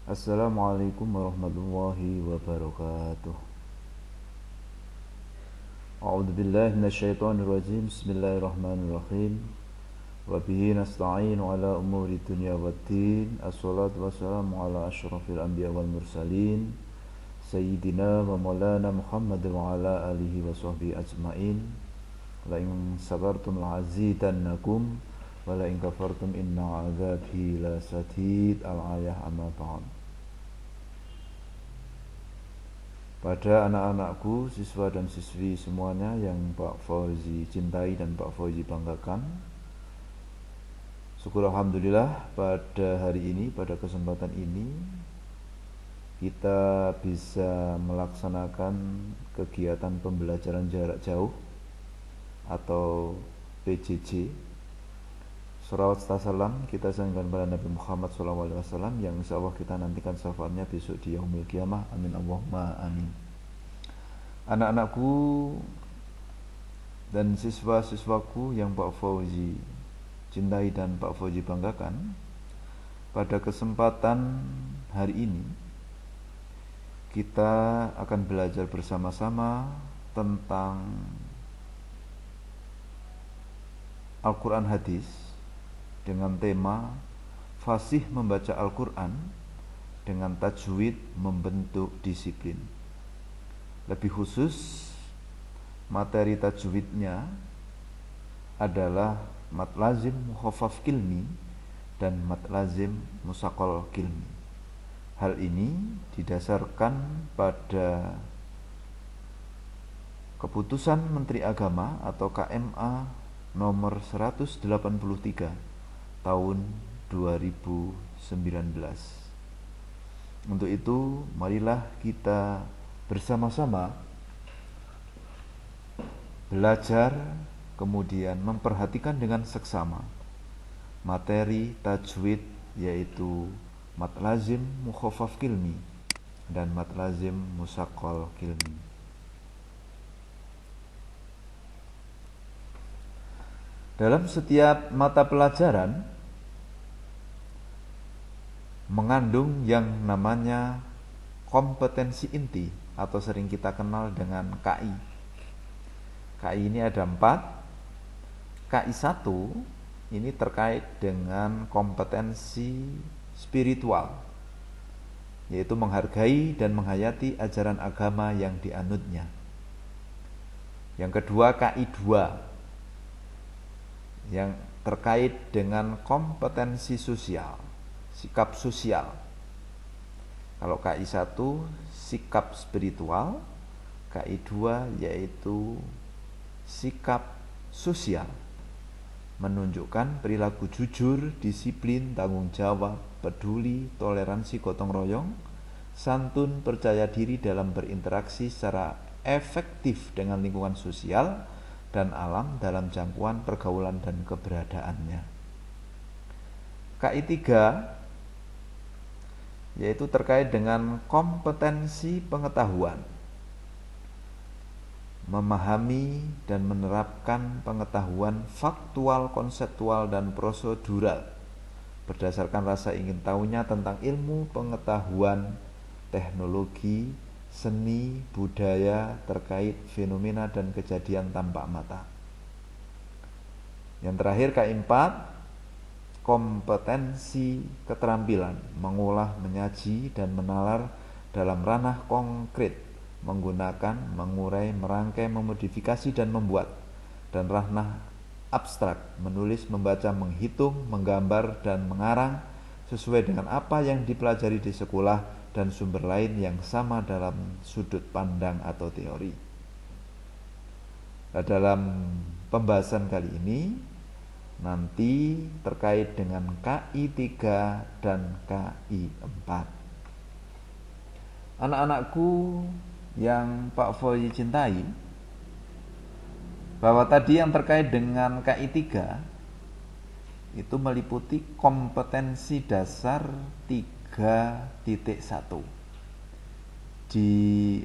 Assalamualaikum warahmatullahi wabarakatuh. A'udzu billahi minasyaitonir rajim. Bismillahirrahmanirrahim. Wa bihi nasta'inu ala umuri dunya waddin. Assalatu wassalamu ala asyrafil anbiya wal mursalin sayyidina wa maulana Muhammad wa ala alihi wa sahbihi ajmain. La in sabartum la'azidannakum wa la in kafartum inna 'adzabi lasadid. Al-ayah amma ba'd. Pada anak-anakku, siswa dan siswi semuanya yang Pak Fauzi cintai dan Pak Fauzi banggakan, syukur alhamdulillah pada hari ini, pada kesempatan ini kita bisa melaksanakan kegiatan pembelajaran jarak jauh atau PJJ. Shalawat serta salam kita sanjungkan pada Nabi Muhammad SAW yang insya Allah kita nantikan syafaatnya besok di yaumil qiyamah. Amin Allahumma amin. Anak-anakku dan siswa-siswaku yang Pak Fauzi cintai dan Pak Fauzi banggakan, pada kesempatan hari ini kita akan belajar bersama-sama tentang Al-Quran Hadis dengan tema fasih membaca Al-Quran dengan tajwid membentuk disiplin. Lebih khusus, materi tajwidnya adalah mat lazim mukhaffaf kilmi dan mat lazim musaqqal kilmi. Hal ini didasarkan pada keputusan Menteri Agama atau KMA nomor 183 tahun 2019. Untuk itu, marilah kita bersama-sama belajar, kemudian memperhatikan dengan seksama materi tajwid, yaitu mat lazim mukhaffaf kilmi dan mat lazim musaqqal kilmi. Dalam setiap mata pelajaran mengandung yang namanya kompetensi inti atau sering kita kenal dengan KI. KI ini ada 4. KI 1 ini terkait dengan kompetensi spiritual, yaitu menghargai dan menghayati ajaran agama yang dianutnya. Yang kedua, KI 2 yang terkait dengan kompetensi sosial, sikap sosial. Kalau KI 1 sikap spiritual, KI 2 yaitu sikap sosial, menunjukkan perilaku jujur, disiplin, tanggung jawab, peduli, toleransi, gotong royong, santun, percaya diri dalam berinteraksi secara efektif dengan lingkungan sosial dan alam dalam jangkauan pergaulan dan keberadaannya. KI 3 yaitu terkait dengan kompetensi pengetahuan, memahami dan menerapkan pengetahuan faktual, konseptual, dan prosedural berdasarkan rasa ingin tahunya tentang ilmu, pengetahuan, teknologi, seni, budaya terkait fenomena dan kejadian tampak mata. Yang terakhir, KI 4 kompetensi keterampilan mengolah, menyaji, dan menalar dalam ranah konkret, menggunakan, mengurai, merangkai, memodifikasi, dan membuat, dan ranah abstrak, menulis, membaca, menghitung, menggambar, dan mengarang sesuai dengan apa yang dipelajari di sekolah dan sumber lain yang sama dalam sudut pandang atau teori. Nah, dalam pembahasan kali ini nanti terkait dengan KI 3 dan KI 4. Anak-anakku yang Pak Fauzi cintai, bahwa tadi yang terkait dengan KI 3 itu meliputi kompetensi dasar 3.1. Di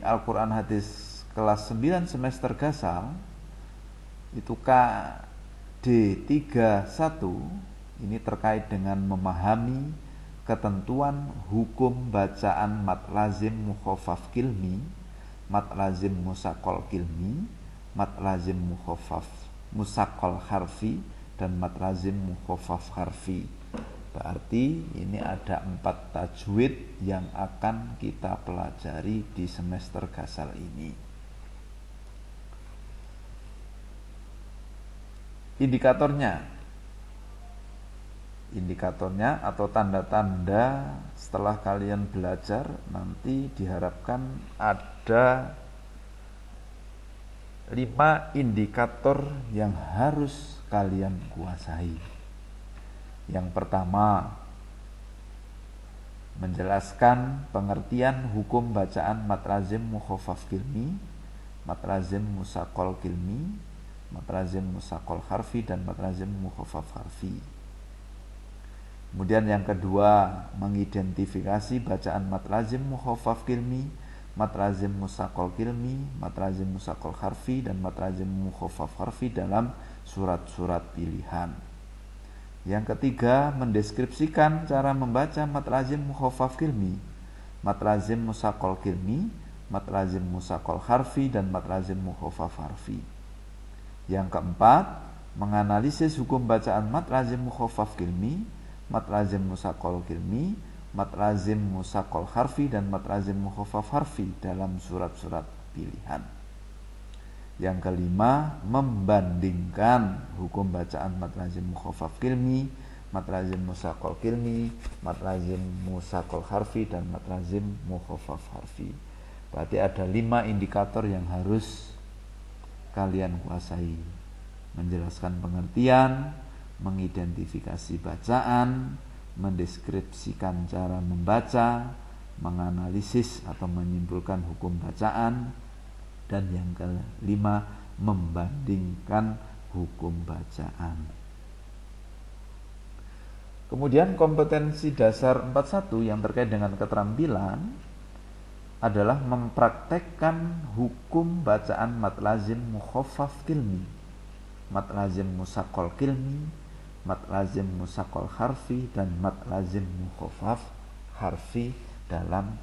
Al-Quran Hadis kelas 9 semester Gasal itu D31 ini terkait dengan memahami ketentuan hukum bacaan mat lazim mukhaffaf kilmi, mat lazim musaqal kilmi, mat lazim mukhaffaf musaqal harfi, dan mat lazim mukhaffaf harfi. Berarti ini ada 4 tajwid yang akan kita pelajari di semester Gasal ini. Indikatornya atau tanda-tanda setelah kalian belajar nanti diharapkan ada 5 indikator yang harus kalian kuasai. Yang pertama, menjelaskan pengertian hukum bacaan mat lazim mukhaffaf kilmi, mat lazim musaqal kilmi, mat lazim musaqal harfi, dan mat lazim mukhaffaf harfi. Kemudian yang kedua, mengidentifikasi bacaan mat lazim mukhaffaf kilmi, mat lazim musaqal kilmi, mat lazim musaqal harfi, dan mat lazim mukhaffaf harfi dalam surat-surat pilihan. Yang ketiga, mendeskripsikan cara membaca mat lazim mukhaffaf kilmi, mat lazim musaqal kilmi, mat lazim musaqal harfi, dan mat lazim mukhaffaf harfi. Yang keempat, menganalisis hukum bacaan mat lazim mukhaffaf kilmi, mat lazim musaqal kilmi, mat lazim musaqal harfi, dan mat lazim mukhaffaf harfi dalam surat-surat pilihan. Yang kelima, membandingkan hukum bacaan mat lazim mukhaffaf kilmi, mat lazim musaqal kilmi, mat lazim musaqal harfi, dan mat lazim mukhaffaf harfi. Berarti ada 5 indikator yang harus kalian kuasai. Menjelaskan pengertian, mengidentifikasi bacaan, mendeskripsikan cara membaca, menganalisis atau menyimpulkan hukum bacaan, dan yang kelima, membandingkan hukum bacaan. Kemudian kompetensi dasar 41 yang terkait dengan keterampilan adalah mempraktekkan hukum bacaan mat lazim mukhaffaf kilmi, mat lazim musaqal kilmi, mat lazim musaqal harfi, dan mat lazim mukhaffaf harfi dalam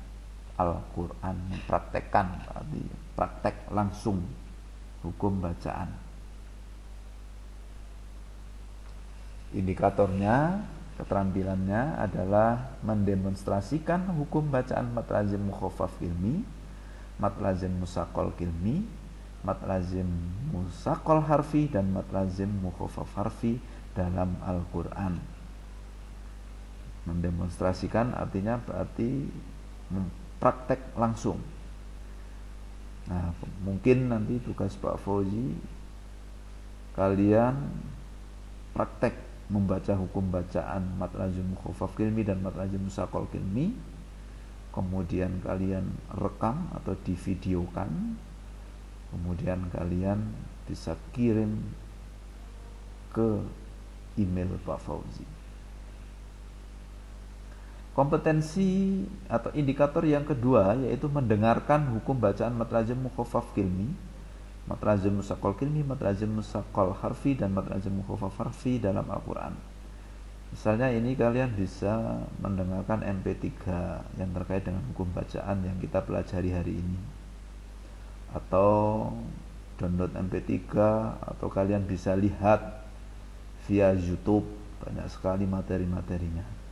Al-Quran. Mempraktekkan, berarti praktek langsung hukum bacaan. Indikatornya, keterampilannya adalah mendemonstrasikan hukum bacaan mat lazim mukhaffaf kilmi, mat lazim musaqal kilmi, mat lazim musaqal harfi, dan mat lazim mukhaffaf harfi dalam Al-Quran. Mendemonstrasikan artinya berarti praktek langsung. Nah, mungkin nanti tugas Pak Fauzi kalian praktek membaca hukum bacaan mat lazim mukhaffaf kilmi dan mat lazim musaqal kilmi, kemudian kalian rekam atau divideokan, kemudian kalian bisa kirim ke email Pak Fauzi. Kompetensi atau indikator yang kedua yaitu mendengarkan hukum bacaan mat lazim mukhaffaf kilmi, mat lazim musaqal kilmi, mat lazim musaqal harfi, dan mat lazim mukhaffaf harfi dalam Al-Quran. Misalnya ini kalian bisa mendengarkan MP3 yang terkait dengan hukum bacaan yang kita pelajari hari ini, atau download MP3, atau kalian bisa lihat via YouTube, banyak sekali materi-materinya.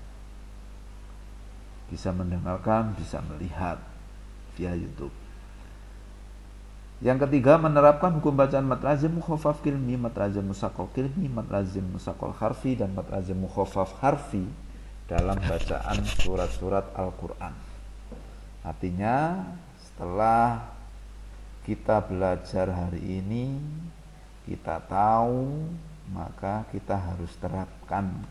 Bisa mendengarkan, bisa melihat via YouTube. Yang ketiga, menerapkan hukum bacaan mat lazim mukhaffaf kilmi, mat lazim musaqal kilmi, mat lazim musaqal harfi, dan mat lazim mukhaffaf harfi dalam bacaan surat-surat Al-Quran. Artinya setelah kita belajar hari ini, kita tahu, maka kita harus terapkan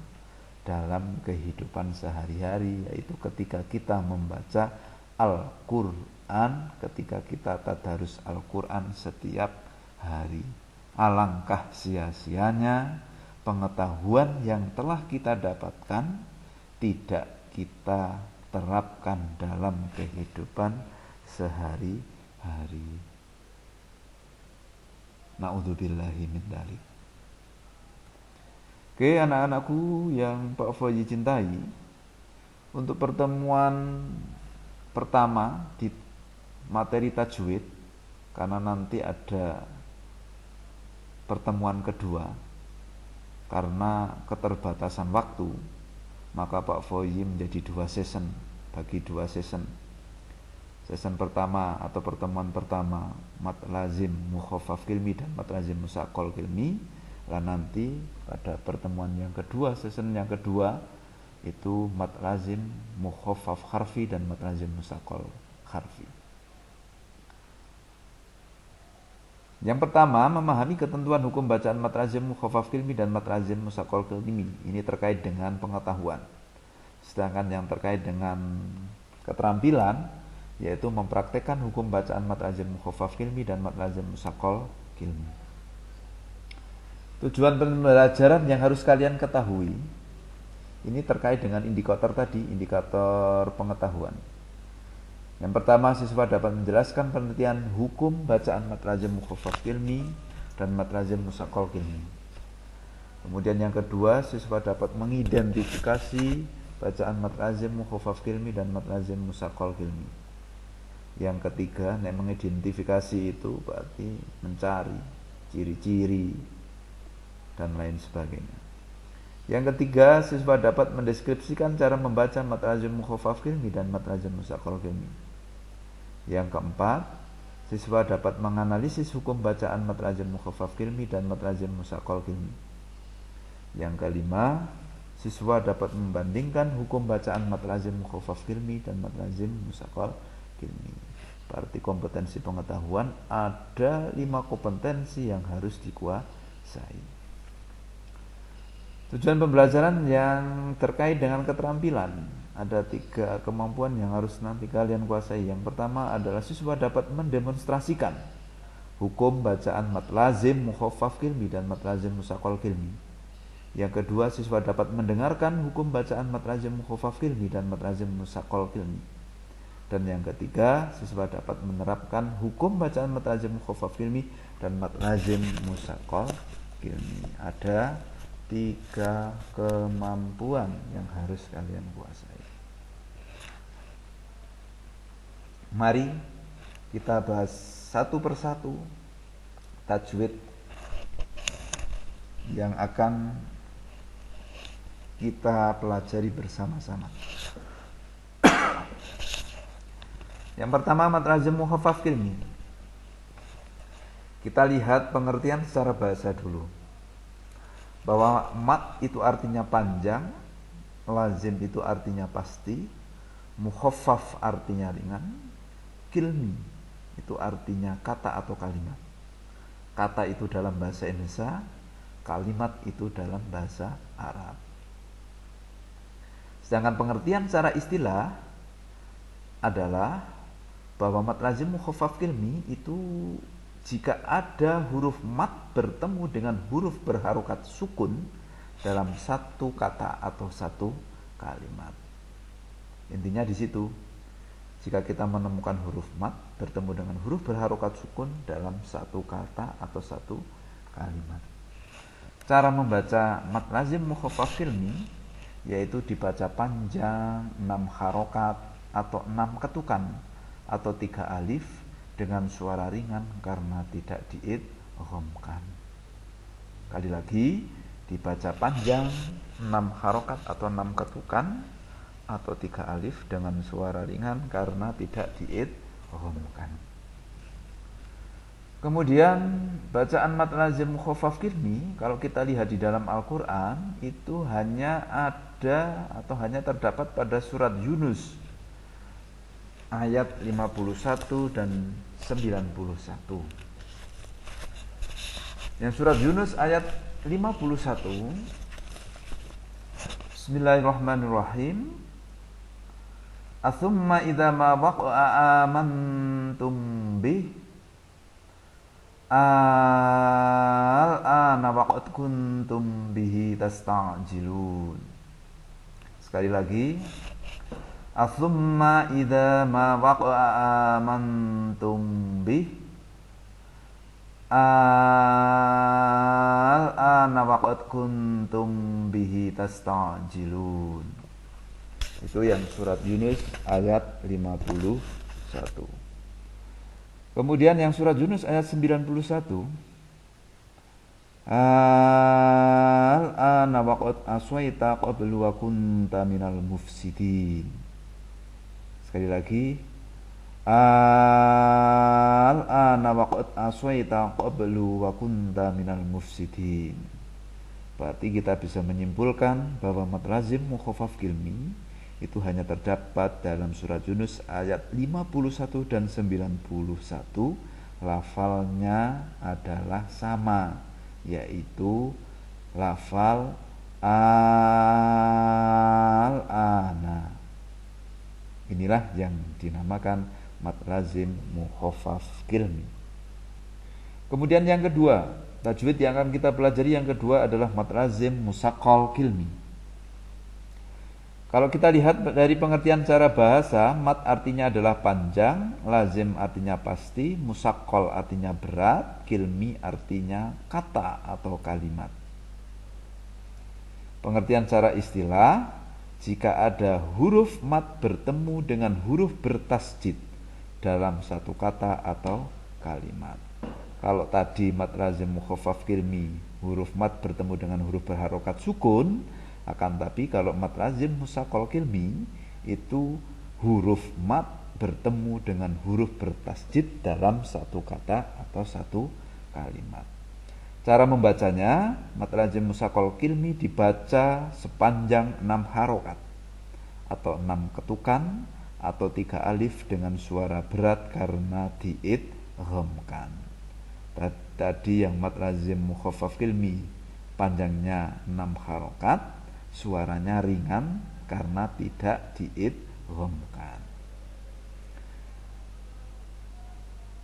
dalam kehidupan sehari-hari, yaitu ketika kita membaca Al-Quran, ketika kita tadarus Al-Quran setiap hari. Alangkah sia-sianya pengetahuan yang telah kita dapatkan tidak kita terapkan dalam kehidupan sehari-hari. Na'udzubillahi min dzalik. Oke, anak-anakku yang Pak Fauzi cintai, Untuk pertemuan pertama di materi tajwid, karena nanti ada pertemuan kedua, karena keterbatasan waktu, maka Pak Foyi menjadi 2 season, bagi 2 season. Season pertama atau pertemuan pertama mat lazim mukhaffaf kilmi dan mat lazim musaqqal kilmi. Dan nanti pada pertemuan yang kedua, season yang kedua, itu mat lazim mukhaffaf harfi dan mat lazim musaqqal harfi. Yang pertama, memahami ketentuan hukum bacaan mat lazim mukhaffaf kilmi dan mat lazim musaqqal kilmi. Ini terkait dengan pengetahuan. Sedangkan yang terkait dengan keterampilan, yaitu mempraktekkan hukum bacaan mat lazim mukhaffaf kilmi dan mat lazim musaqqal kilmi. Tujuan pembelajaran yang harus kalian ketahui, ini terkait dengan indikator tadi, indikator pengetahuan. Yang pertama, siswa dapat menjelaskan pengertian hukum bacaan mat lazim mukhaffaf kilmi dan mat lazim musaqqal kilmi. Kemudian yang kedua, siswa dapat mengidentifikasi bacaan mat lazim mukhaffaf kilmi dan mat lazim musaqqal kilmi. Yang ketiga, mengidentifikasi itu berarti mencari ciri-ciri dan lain sebagainya. Yang ketiga, siswa dapat mendeskripsikan cara membaca mat lazim mukhaffaf kilmi dan mat lazim musaqqal kilmi. Yang keempat, siswa dapat menganalisis hukum bacaan mat lazim mukhaffaf kilmi dan mat lazim musaqqal kilmi. Yang kelima, siswa dapat membandingkan hukum bacaan mat lazim mukhaffaf kilmi dan mat lazim musaqqal kilmi. Berarti kompetensi pengetahuan, ada 5 kompetensi yang harus dikuasai. Tujuan pembelajaran yang terkait dengan keterampilan, ada 3 kemampuan yang harus nanti kalian kuasai. Yang pertama adalah siswa dapat mendemonstrasikan hukum bacaan mat lazim mukhaffaf kilmi dan mat lazim musaqqal kilmi. Yang kedua, siswa dapat mendengarkan hukum bacaan mat lazim mukhaffaf kilmi dan mat lazim musaqqal kilmi. Dan yang ketiga, siswa dapat menerapkan hukum bacaan mat lazim mukhaffaf kilmi dan mat lazim musaqqal kilmi. Ada 3 kemampuan yang harus kalian kuasai. Mari kita bahas satu persatu tajwid yang akan kita pelajari bersama-sama. Yang pertama, mat lazim mukhaffaf kilmi. Kita lihat pengertian secara bahasa dulu. Bahwa mat itu artinya panjang, lazim itu artinya pasti, mukhaffaf artinya ringan, kilmi itu artinya kata atau kalimat. Kata itu dalam bahasa Indonesia, kalimat itu dalam bahasa Arab. Sedangkan pengertian secara istilah adalah bahwa mat lazim mukhaffaf kilmi itu jika ada huruf mat bertemu dengan huruf berharokat sukun dalam satu kata atau satu kalimat. Intinya di situ. Jika kita menemukan huruf mat bertemu dengan huruf berharokat sukun dalam satu kata atau satu kalimat. Cara membaca mat lazim mukhaffaf kilmi yaitu dibaca panjang 6 harokat atau 6 ketukan atau 3 alif dengan suara ringan karena tidak diidghamkan. Kali lagi, dibaca panjang 6 harokat atau 6 ketukan atau 3 alif dengan suara ringan karena tidak diidghamkan. Kemudian bacaan mat lazim mukhaffaf kilmi, kalau kita lihat di dalam Al-Quran, itu hanya ada atau hanya terdapat pada surat Yunus ayat 51 dan 91. Yang surat Yunus ayat 51, Bismillahirrahmanirrahim. Atsumma idza ma waqa'a amantum bih al-ana waqad kuntum bihi tasta'jilun. Sekali lagi, atsumma idza ma waqa'a amantum bih al-ana waqad kuntum bihi tasta'jilun. Itu yang surat Yunus ayat 51. Kemudian yang surat Yunus ayat 91. Al-ana waqad aswaita qablu wa kunta minal mufsidin. Sekali lagi. Al-ana waqad aswaita qablu wa kunta minal mufsidin. Berarti kita bisa menyimpulkan bahwa mad lazim mukhaffaf kilmi itu hanya terdapat dalam surat Yunus ayat 51 dan 91. Lafalnya adalah sama, yaitu lafal al-ana. Inilah yang dinamakan mad lazim mukhaffaf kilmi. Kemudian yang kedua, tajwid yang akan kita pelajari yang kedua adalah mad lazim musaqqal kilmi. Kalau kita lihat dari pengertian cara bahasa, mad artinya adalah panjang, lazim artinya pasti, musaqqal artinya berat, kilmi artinya kata atau kalimat. Pengertian secara istilah, jika ada huruf mad bertemu dengan huruf bertasjid dalam satu kata atau kalimat. Kalau tadi mad lazim mukhaffaf kilmi, huruf mad bertemu dengan huruf berharokat sukun, akan tapi kalau mad lazim musaqqal kilmi itu huruf mad bertemu dengan huruf bertasjid dalam satu kata atau satu kalimat. Cara membacanya, mad lazim musaqqal kilmi dibaca sepanjang 6 harokat atau 6 ketukan atau 3 alif dengan suara berat karena diidghamkan. Tadi yang mad lazim mukhaffaf kilmi panjangnya 6 harokat, suaranya ringan karena tidak diidghamkan.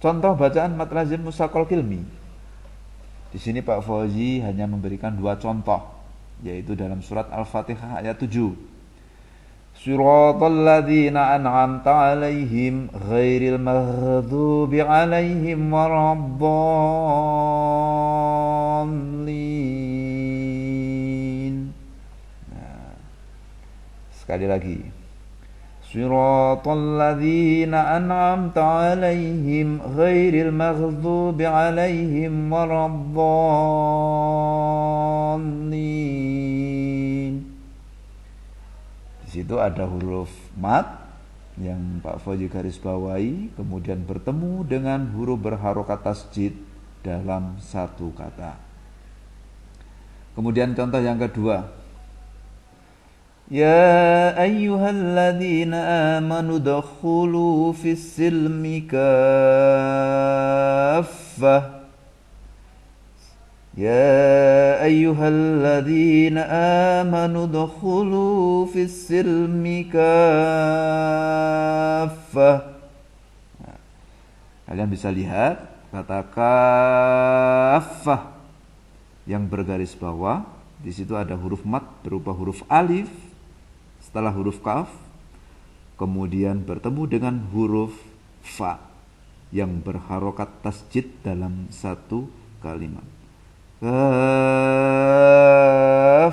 Contoh bacaan mad lazim musaqqal kilmi. Di sini Pak Fauzi hanya memberikan 2 contoh, yaitu dalam surat Al-Fatihah ayat 7. Siratal ladzina an'amta 'alaihim ghairil maghdubi 'alaihim waraddallin. Sekali lagi. Siratal ladzina an'amta 'alaihim ghairil maghdubi 'alaihim waraddallin. Di situ ada huruf mad yang Pak Fauzi garis bawahi, kemudian bertemu dengan huruf berharokat tasjid dalam satu kata. Kemudian contoh yang kedua. Ya ayyuhalladzina amanu dakhulu fis silmi kaffah. Ya ayyuhalladzina amanu dakhulu fis silmi kaffah. Kalian bisa lihat kata kaffah yang bergaris bawah. Di situ ada huruf mad berupa huruf alif setelah huruf kaf, kemudian bertemu dengan huruf fa yang berharokat tasjid dalam satu kalimat.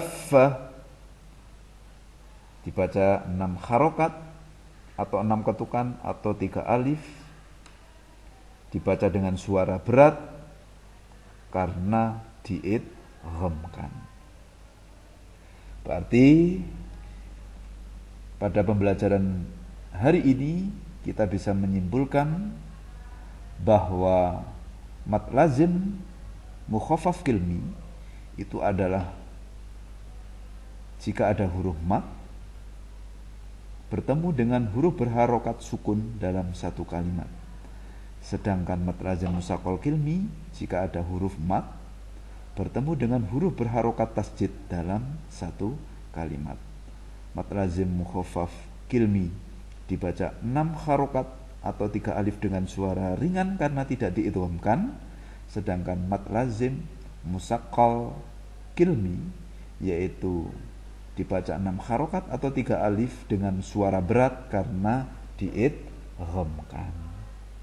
Kaffah dibaca 6 harokat atau 6 ketukan atau 3 alif, dibaca dengan suara berat karena diidghamkan. Berarti pada pembelajaran hari ini kita bisa menyimpulkan bahwa mad lazim mukhaffaf kilmi itu adalah jika ada huruf mad bertemu dengan huruf berharokat sukun dalam satu kalimat. Sedangkan mad lazim musaqqal kilmi jika ada huruf mad bertemu dengan huruf berharokat tasjid dalam satu kalimat. Mad lazim mukhaffaf kilmi dibaca 6 harokat atau 3 alif dengan suara ringan karena tidak diidghamkan. Sedangkan mad lazim musaqqal kilmi yaitu dibaca 6 harokat atau 3 alif dengan suara berat karena diidghamkan.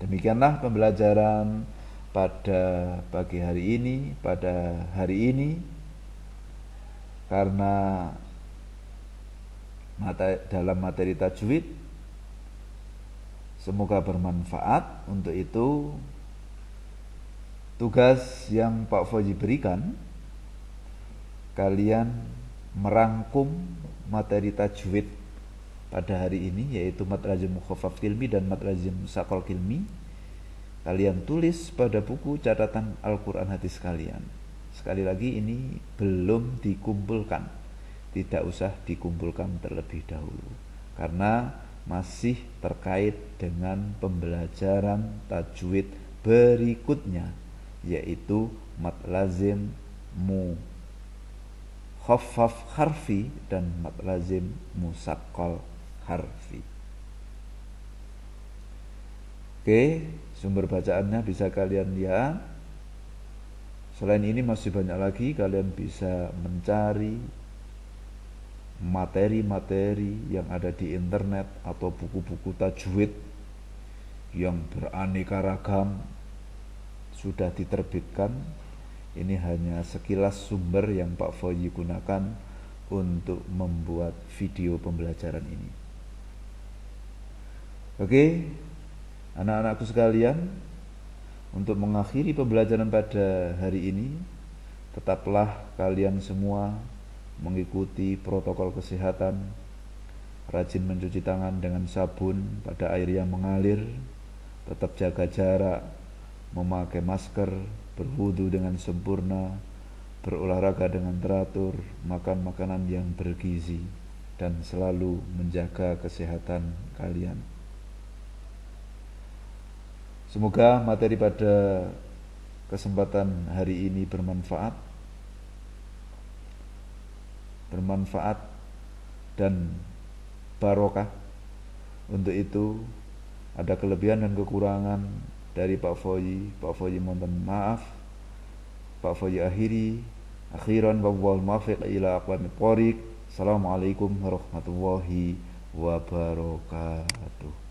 Demikianlah pembelajaran pada pagi hari ini, pada hari ini. Karena dalam materi tajwid. Semoga bermanfaat. Untuk itu tugas yang Pak Fauzi berikan, kalian merangkum materi tajwid pada hari ini, yaitu mat lazim mukhaffaf kilmi dan mat lazim musaqal kilmi. Kalian tulis pada buku catatan Al-Quran hadis kalian. Sekali lagi, ini belum dikumpulkan, tidak usah dikumpulkan terlebih dahulu, karena masih terkait dengan pembelajaran tajwid berikutnya, yaitu mat lazim mukhaffaf harfi dan mat lazim musaqqal harfi. Oke, sumber bacaannya bisa kalian lihat. Selain ini masih banyak lagi, kalian bisa mencari materi-materi yang ada di internet atau buku-buku tajwid yang beraneka ragam sudah diterbitkan. Ini hanya sekilas sumber yang Pak Fauzi gunakan untuk membuat video pembelajaran ini. Oke, anak-anakku sekalian, untuk mengakhiri pembelajaran pada hari ini, tetaplah kalian semua mengikuti protokol kesehatan, rajin mencuci tangan dengan sabun pada air yang mengalir, tetap jaga jarak, memakai masker, berwudu dengan sempurna, berolahraga dengan teratur, makan makanan yang bergizi, dan selalu menjaga kesehatan kalian. Semoga materi pada kesempatan hari ini bermanfaat dan barokah. Untuk itu, ada kelebihan dan kekurangan dari Pak Fauzi mohon maaf. Pak Fauzi akhiran wallahul muwaffiq ila aqwamit thoriq. Assalamualaikum warahmatullahi wabarakatuh.